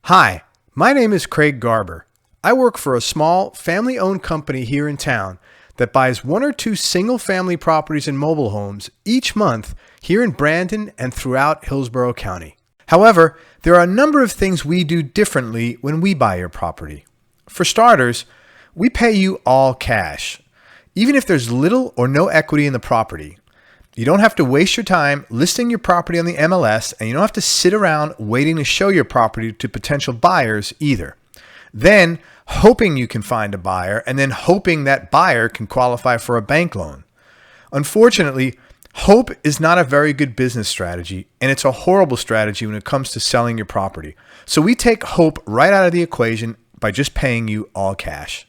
Hi, my name is Craig Garber. I work for a small, family-owned company here in town that buys one or two single-family properties and mobile homes each month here in Brandon and throughout Hillsborough County. However, there are a number of things we do differently when we buy your property. For starters, we pay you all cash, even if there's little or no equity in the property. You don't have to waste your time listing your property on the MLS, and you don't have to sit around waiting to show your property to potential buyers either. Then hoping you can find a buyer, and then hoping that buyer can qualify for a bank loan. Unfortunately, hope is not a very good business strategy, and it's a horrible strategy when it comes to selling your property. So we take hope right out of the equation by just paying you all cash.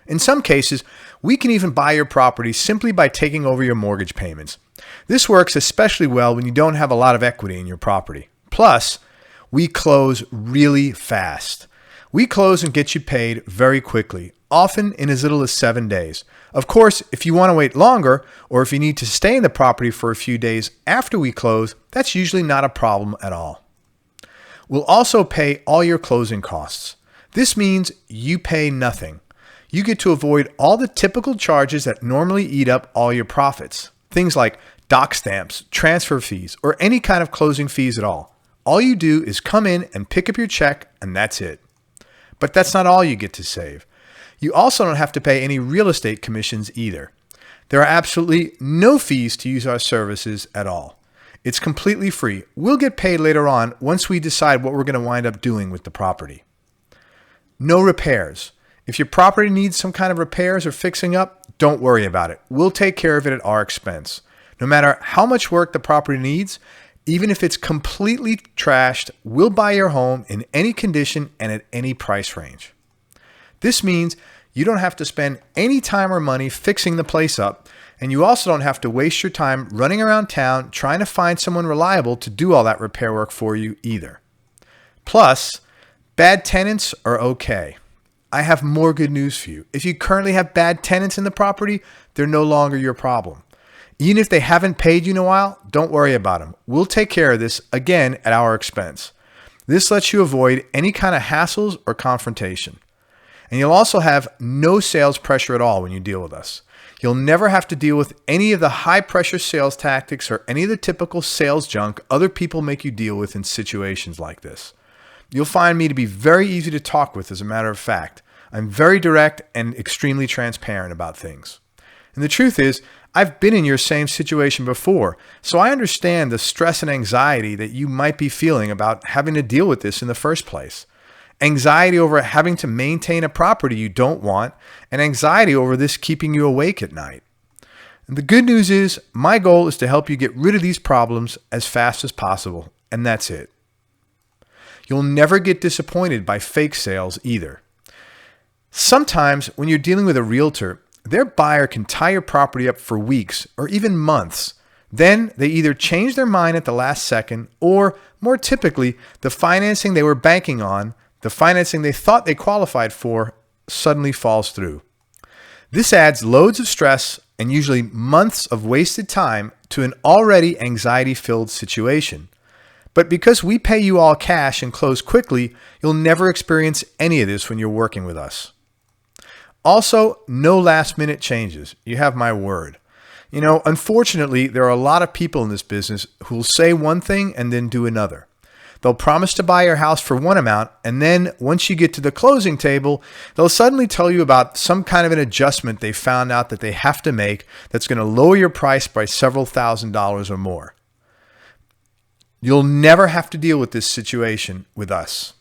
In some cases, we can even buy your property simply by taking over your mortgage payments. This works especially well when you don't have a lot of equity in your property. Plus, we close really fast. We close and get you paid very quickly, often in as little as 7 days. Of course, if you want to wait longer, or if you need to stay in the property for a few days after we close, that's usually not a problem at all. We'll also pay all your closing costs. This means you pay nothing. You get to avoid all the typical charges that normally eat up all your profits. Things like doc stamps, transfer fees, or any kind of closing fees at all. All you do is come in and pick up your check, and that's it. But that's not all you get to save. You also don't have to pay any real estate commissions either. There are absolutely no fees to use our services at all. It's completely free. We'll get paid later on once we decide what we're going to wind up doing with the property. No repairs. If your property needs some kind of repairs or fixing up, don't worry about it. We'll take care of it at our expense. No matter how much work the property needs, even if it's completely trashed, we'll buy your home in any condition and at any price range. This means you don't have to spend any time or money fixing the place up, and you also don't have to waste your time running around town trying to find someone reliable to do all that repair work for you either. Plus, bad tenants are okay. I have more good news for you. If you currently have bad tenants in the property, they're no longer your problem. Even if they haven't paid you in a while, don't worry about them. We'll take care of this, again, at our expense. This lets you avoid any kind of hassles or confrontation. And you'll also have no sales pressure at all when you deal with us. You'll never have to deal with any of the high-pressure sales tactics or any of the typical sales junk other people make you deal with in situations like this. You'll find me to be very easy to talk with, as a matter of fact. I'm very direct and extremely transparent about things. And the truth is, I've been in your same situation before, so I understand the stress and anxiety that you might be feeling about having to deal with this in the first place. Anxiety over having to maintain a property you don't want, and anxiety over this keeping you awake at night. And the good news is, my goal is to help you get rid of these problems as fast as possible, and that's it. You'll never get disappointed by fake sales either. Sometimes when you're dealing with a realtor, their buyer can tie your property up for weeks or even months. Then they either change their mind at the last second, or more typically, the financing they were banking on, the financing they thought they qualified for, suddenly falls through. This adds loads of stress and usually months of wasted time to an already anxiety-filled situation. But because we pay you all cash and close quickly, you'll never experience any of this when you're working with us. Also, no last-minute changes. You have my word. Unfortunately, there are a lot of people in this business who will say one thing and then do another. They'll promise to buy your house for one amount, and then once you get to the closing table, they'll suddenly tell you about some kind of an adjustment they found out that they have to make that's going to lower your price by several $1,000s or more. You'll never have to deal with this situation with us.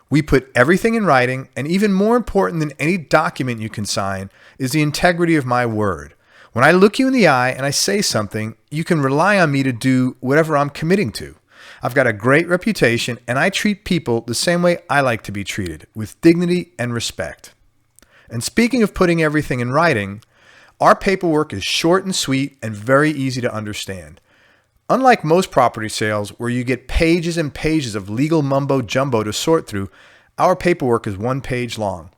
We put everything in writing, and even more important than any document you can sign is the integrity of my word. When I look you in the eye and I say something, you can rely on me to do whatever I'm committing to. I've got a great reputation, and I treat people the same way I like to be treated, with dignity and respect. And speaking of putting everything in writing, our paperwork is short and sweet and very easy to understand. Unlike most property sales where you get pages and pages of legal mumbo jumbo to sort through, our paperwork is 1 page long.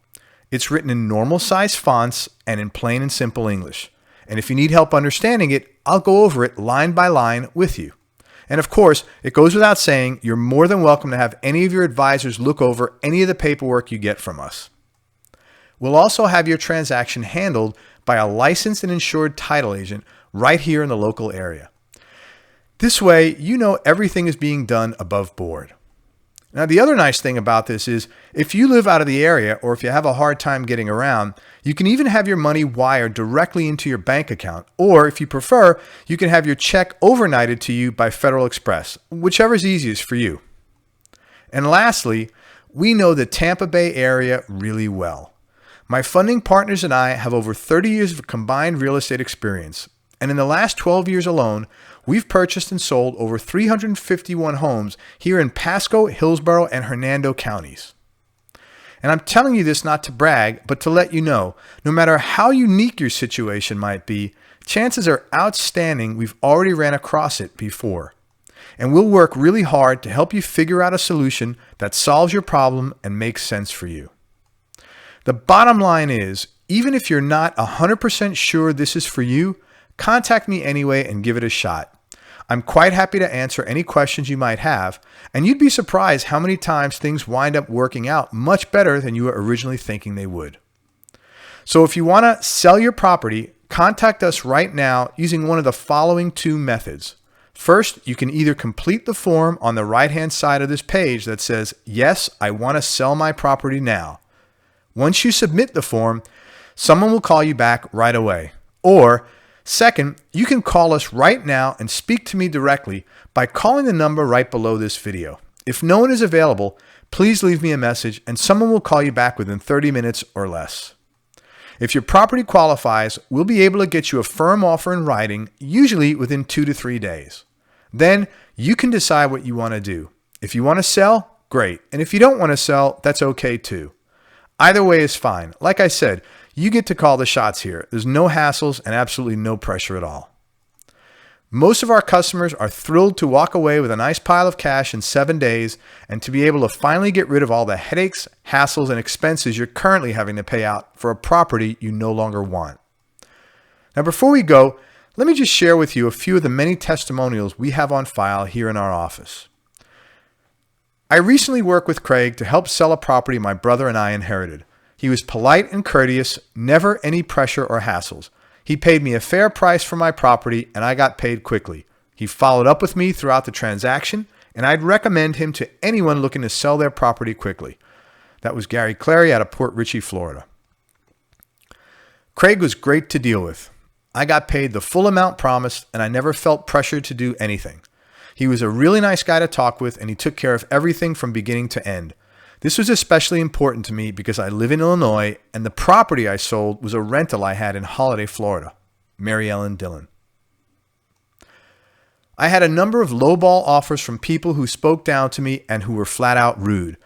It's written in normal size fonts and in plain and simple English. And if you need help understanding it, I'll go over it line by line with you. And of course, it goes without saying, you're more than welcome to have any of your advisors look over any of the paperwork you get from us. We'll also have your transaction handled by a licensed and insured title agent right here in the local area. This way, you know everything is being done above board. Now, the other nice thing about this is if you live out of the area or if you have a hard time getting around, you can even have your money wired directly into your bank account. Or if you prefer, you can have your check overnighted to you by Federal Express, whichever is easiest for you. And lastly, we know the Tampa Bay area really well. My funding partners and I have over 30 years of combined real estate experience. And in the last 12 years alone, we've purchased and sold over 351 homes here in Pasco, Hillsborough, and Hernando counties. And I'm telling you this not to brag, but to let you know, no matter how unique your situation might be, chances are outstanding we've already ran across it before. And we'll work really hard to help you figure out a solution that solves your problem and makes sense for you. The bottom line is, even if you're not 100% sure this is for you, contact me anyway and give it a shot. I'm quite happy to answer any questions you might have, and you'd be surprised how many times things wind up working out much better than you were originally thinking they would. So if you want to sell your property, contact us right now using one of the following two methods. First, you can either complete the form on the right-hand side of this page that says, "Yes, I want to sell my property now." Once you submit the form, someone will call you back right away. Or second, you can call us right now and speak to me directly by calling the number right below this video. If no one is available, please leave me a message and someone will call you back within 30 minutes or less. If your property qualifies, we'll be able to get you a firm offer in writing, usually within 2 to 3 days. Then you can decide what you want to do. If you want to sell, great. And if you don't want to sell, that's okay too. Either way is fine. Like I said, you get to call the shots here. There's no hassles and absolutely no pressure at all. Most of our customers are thrilled to walk away with a nice pile of cash in 7 days and to be able to finally get rid of all the headaches, hassles, and expenses you're currently having to pay out for a property you no longer want. Now, before we go, let me just share with you a few of the many testimonials we have on file here in our office. I recently worked with Craig to help sell a property my brother and I inherited. He was polite and courteous, never any pressure or hassles. He paid me a fair price for my property and I got paid quickly. He followed up with me throughout the transaction and I'd recommend him to anyone looking to sell their property quickly. That was Gary Clary out of Port Richey, Florida. Craig was great to deal with. I got paid the full amount promised and I never felt pressured to do anything. He was a really nice guy to talk with and he took care of everything from beginning to end. This was especially important to me because I live in Illinois and the property I sold was a rental I had in Holiday, Florida. Mary Ellen Dillon. I had a number of lowball offers from people who spoke down to me and who were flat out rude.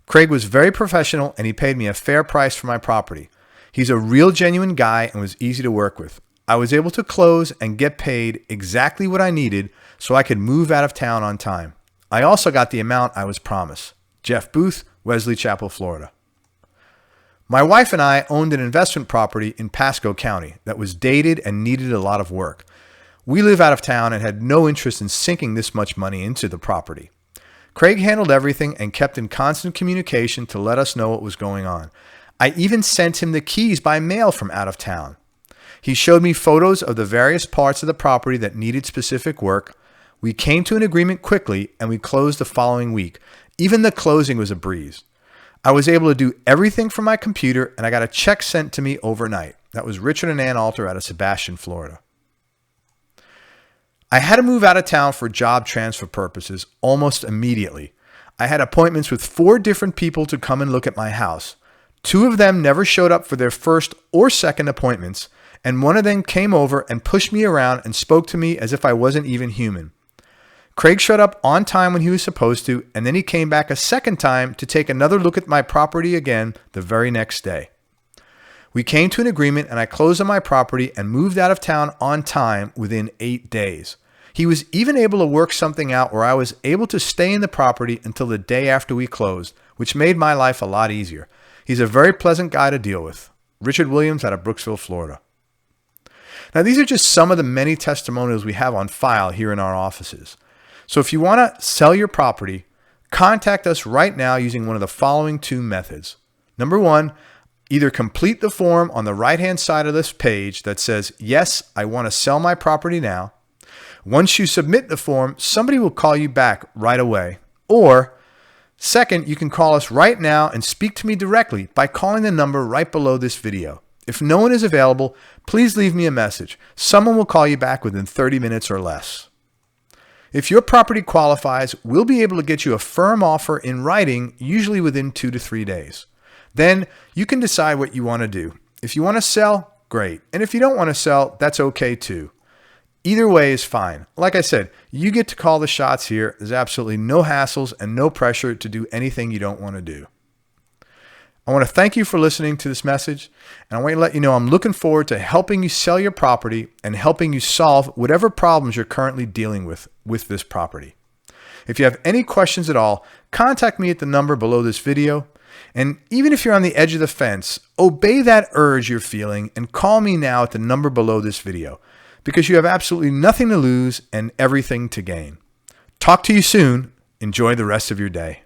Craig was very professional and he paid me a fair price for my property. He's a real genuine guy and was easy to work with. I was able to close and get paid exactly what I needed so I could move out of town on time. I also got the amount I was promised. Jeff Booth, Wesley Chapel, Florida. My wife and I owned an investment property in Pasco County that was dated and needed a lot of work. We live out of town and had no interest in sinking this much money into the property. Craig handled everything and kept in constant communication to let us know what was going on. I even sent him the keys by mail from out of town. He showed me photos of the various parts of the property that needed specific work. We came to an agreement quickly and we closed the following week. Even the closing was a breeze. I was able to do everything from my computer and I got a check sent to me overnight. That was Richard and Ann Alter out of Sebastian, Florida. I had to move out of town for job transfer purposes almost immediately. I had appointments with 4 different people to come and look at my house. 2 of them never showed up for their first or second appointments, and one of them came over and pushed me around and spoke to me as if I wasn't even human. Craig showed up on time when he was supposed to, and then he came back a second time to take another look at my property again the very next day. We came to an agreement and I closed on my property and moved out of town on time within 8 days. He was even able to work something out where I was able to stay in the property until the day after we closed, which made my life a lot easier. He's a very pleasant guy to deal with. Richard Williams out of Brooksville, Florida. Now, these are just some of the many testimonials we have on file here in our offices. So if you want to sell your property, contact us right now using one of the following two methods. Number one, either complete the form on the right-hand side of this page that says, yes, I want to sell my property now. Once you submit the form, somebody will call you back right away. Or second, you can call us right now and speak to me directly by calling the number right below this video. If no one is available, please leave me a message. Someone will call you back within 30 minutes or less. If your property qualifies, we'll be able to get you a firm offer in writing, usually within 2 to 3 days. Then you can decide what you want to do. If you want to sell, great. And if you don't want to sell, that's okay too. Either way is fine. Like I said, you get to call the shots here. There's absolutely no hassles and no pressure to do anything you don't want to do. I want to thank you for listening to this message, and I want to let you know I'm looking forward to helping you sell your property and helping you solve whatever problems you're currently dealing with this property. If you have any questions at all, contact me at the number below this video. And even if you're on the edge of the fence, obey that urge you're feeling and call me now at the number below this video, because you have absolutely nothing to lose and everything to gain. Talk to you soon. Enjoy the rest of your day.